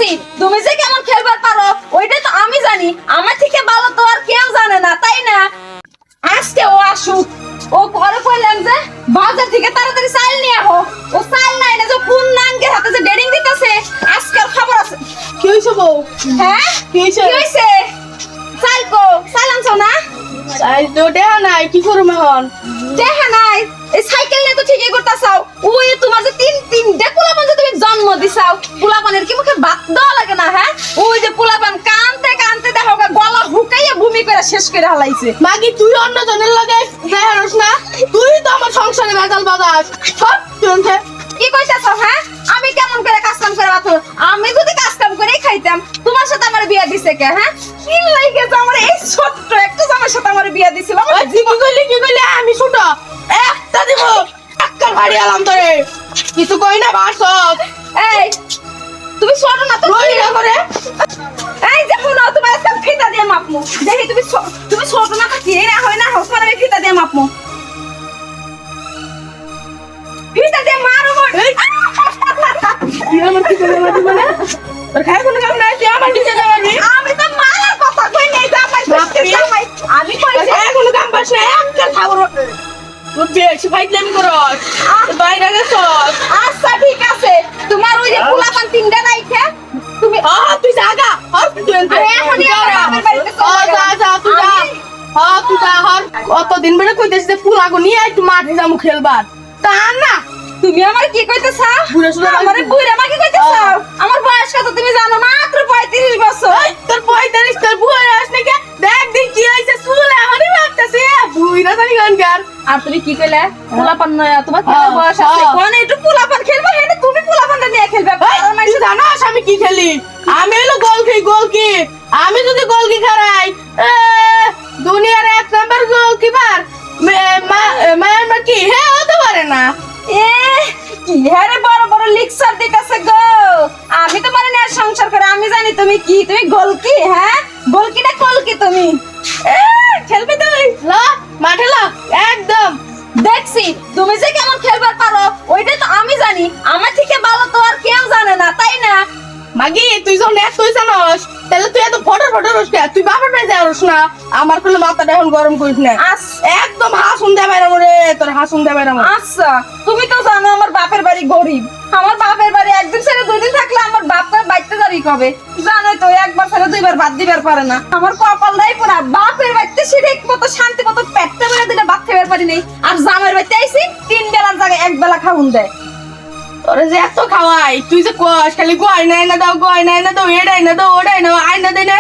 দেখছি তুমি যে কেমন খেলবার পারো ওইটা তো আমি জানি, আমার থেকে ভালো তো আর কেউ জানে না, তাই না? আজকে ও আসুক, ও পরে কইলাম যে বাজার থেকে তাড়াতাড়ি চাল নিয়ে আহো। ও চাল নাই না যে কোন নাঙ্গের হাতে যে ডেডিং দিতেছে, আজকে আর খবর আছে। কি হইছে বউ? হ্যাঁ কি হইছে? কি হইছে? চাল কো চাল আনছো না? চাল তো দেহা নাই, কি করব এখন? দেখা নাই এই সাইকেল নিয়ে তো ঠিকই করতাছাও। ওই তোমার যে তিনটা পোলাপান যে তুমি জন্ম দিছাও, পোলাপানের কি মুখে ভাত দেওয়া লাগে না? হ্যাঁ, ওই যে পোলাপান কানতে কানতে দেখো গলা হুকাইয়া ভূমি করে শেষ করে হালাইছে। মাগি তুই অন্য জনের লগে দেহারস না, তুই তো আমার সংসারে ভেজাল বাজাস। সব তুই কি কইতাছ? হ্যাঁ, আমি কেমন করে কাজ কাম করে বাতো? আমি যদি কাজ কাম করেই খাইতাম, তোমার সাথে আমার বিয়া দিছে কে? হ্যাঁ, কি লাগে যে আমার এই ছোট্ট একটা জামার সাথে আমার বিয়া দিছিল? আমার কি কইলি আমি ছোট একটা দিব একটা ভাড়ি আলাম তোরে, কিছু কই না বাসত। এই তুমি ছোট না তো রই না করে। এই যে শুনো, তোমার একটা ফিতা দিয়ে মাপমু দেখি তুমি ছোট না থাকি না হয় না হোস মানে ফিতা দিয়ে মাপমু, ফিতা দিয়ে মারো এই, তুই আমার কি করে মারবি মানে? তোর খায় কোনো কাম নাই, তুই আমার দিকে যাবি। আমি তো মারার কথা কই নাই, জামাই জামাই আমি কইছি খায় কোনো কাম পাস না, একটা খাবো। তুই বেশি ফাইজলামি করস, বাইরে গেছস। আচ্ছা ঠিক আছে, তোমার ওই যে পোলাপান তিনটা রাইখে তুমি তুই জাগা আরে এখনই আমার বাপের বাড়িতে চলে গেলাম। তুই যা কতদিন বেড়ে কইতেছিস যে ফুলাগো নিয়ে একটু মাঠে যাবো খেলবার, তা না। তুমি আমার কি কইতেছা? বুড়া শুনা আমারে বুইরা মা কি কইতেছা? আমার বয়স কত তুমি জানো? মাত্র 35 বছর। তোর 45 তোর বুয়া আস নাকি? দেখ দিন কি হইছে, চুল এখনই মারতেছে বুইরা জানি গানগার। আর তুমি কি কইলে? পোলাপান নয়া তোমার খেলার বয়স আছে, কোন একটু পোলাপান খেলবা? হেনে তুমি পোলাপানটা নিয়ে খেলবে। আর মাইছে তুই জানাস আমি কি খেলি? আমি হলো গোলকি। আমি যদি গোলকি খারাই দুনিয়ার 1 নাম্বার গোলকিপার মায়ানমার কি হ্যাঁ হতে পারে না। এ কি হারে বড় বড় লেকচার দিতেছে গো। আমি তো মানে নিয়ে সংসার করে আমি জানি তুমি কি, তুমি গোলকি? হ্যাঁ, গোলকি না কলকি তুমি? খেলবে তুমি? ল মাঠে ল একদম। দেখছি তুমি যে কেমন খেলবার পারো ওইটা তো আমি জানি, আমার থেকে ভালো তো আর কেউ জানে না, তাই না? মাগি তুই যখন তুই জানোস তাহলে তুই এত ফটো রস কে? তুই বাপের বাড়ি যাওস না? আমার কোলে মাথাটা এখন গরম করিস না। একদম হাসুন দে বাইরাম রে, তোর হাসুন দে বাইরাম। আচ্ছা তুমি তো জানো আমার বাপের বাড়ি গরিব। আমার বাপের বাড়ি একদিন ছেড়ে 2 দিন থাকলে আমার বাপের বাড়িতে যাবি কবে? জানোই তো, একবার ছেড়ে 2বার ভাত দিবার পারে না। আমার কপালটাই পুরা, বাপের বাড়িতে সে ঠিক মতো শান্তি মতো পেটটা বেড়ে দিলে ভাত খাবার পারি নেই, আর জামের বাড়িতে আইছি 3 বেলার জায়গায় 1 বেলা খাউন দেয়। তোরে যে এত খাওয়াই তুই যে কস খালি গয়না না দাও এটাই না দাও ওটাই না আইনা দে না।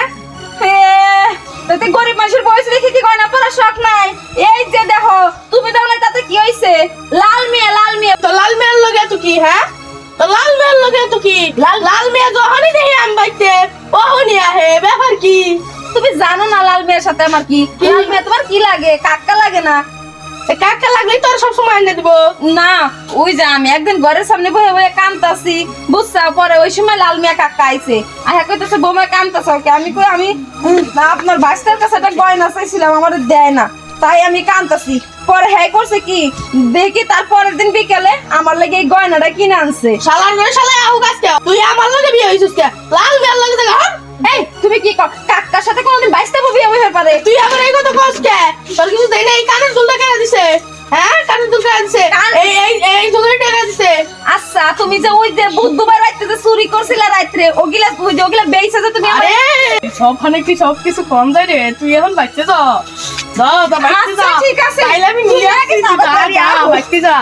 তাতে গরিব মানুষের বয়স দেখে কি গয়না পরার শখ নাই? এই যে দেখো তুমি দেখলে তাতে কি হইছে? লাল মিয়া তো লাল মেয়ের লগে তো কি? হ্যাঁ তো লাল মেয়ের লগে তো কি? লাল মেয়ে যখনই দেখি আমি বাইতে ওহনি আহে, ব্যাপার কি? তুমি জানো না লাল মেয়ের সাথে আমার কি? লাল মেয়ে তোমার কি লাগে? কাকা লাগে না? কাকা লাগলেই তোর সব সময় এনে দিব না, ওই যে আমি একদিন ঘরের সামনে বসে বসে কাঁদতাছি, বুঝছো? পরে ওই সময় লাল মিয়া কাকা আইছে, আর হ্যাঁ কইতেছে বৌমা কাঁদতাছ কি? আমি কই আমি আপনার ভাইস্তার কাছে একটা গয়না চাইছিলাম, আমার দেয় না, তাই আমি কাঁদতাছি। পরে হ্যাঁ করছে কি দেখি, তারপরের দিন বিকেলে আমার লাগে এই গয়নাটা কিনে আনছে। শালার ঘরে শালা আউ গাছকে তুই আমার লগে বিয়ে হইছিস কে? লাল মেয়ের লগে দেখা এই তুমি কি কাকার সাথে কোনোদিন বাইস্তা বিয়ে হইতে পারে? তুই আমার এই কথা কস কে? তোর কিছু দেই না, এই কানের দুলটা কেন দিছে? হ্যাঁ কানের দুল কেন দিছে? এই দুলটা কেন দিছে? আচ্ছা তুমি যে ওই যে বুধবার রাতে যে চুরি করছিলা রাত্রে, ওগুলা ওগুলা বেইছে যে তুমি? আরে সবখানে কি সব কিছু কম যায় রে? তুই এখন বাইতে যা যা বাইতে যা। ঠিক আছে তাইলে আমি নিয়ে আসছি, যা বাইতে যা।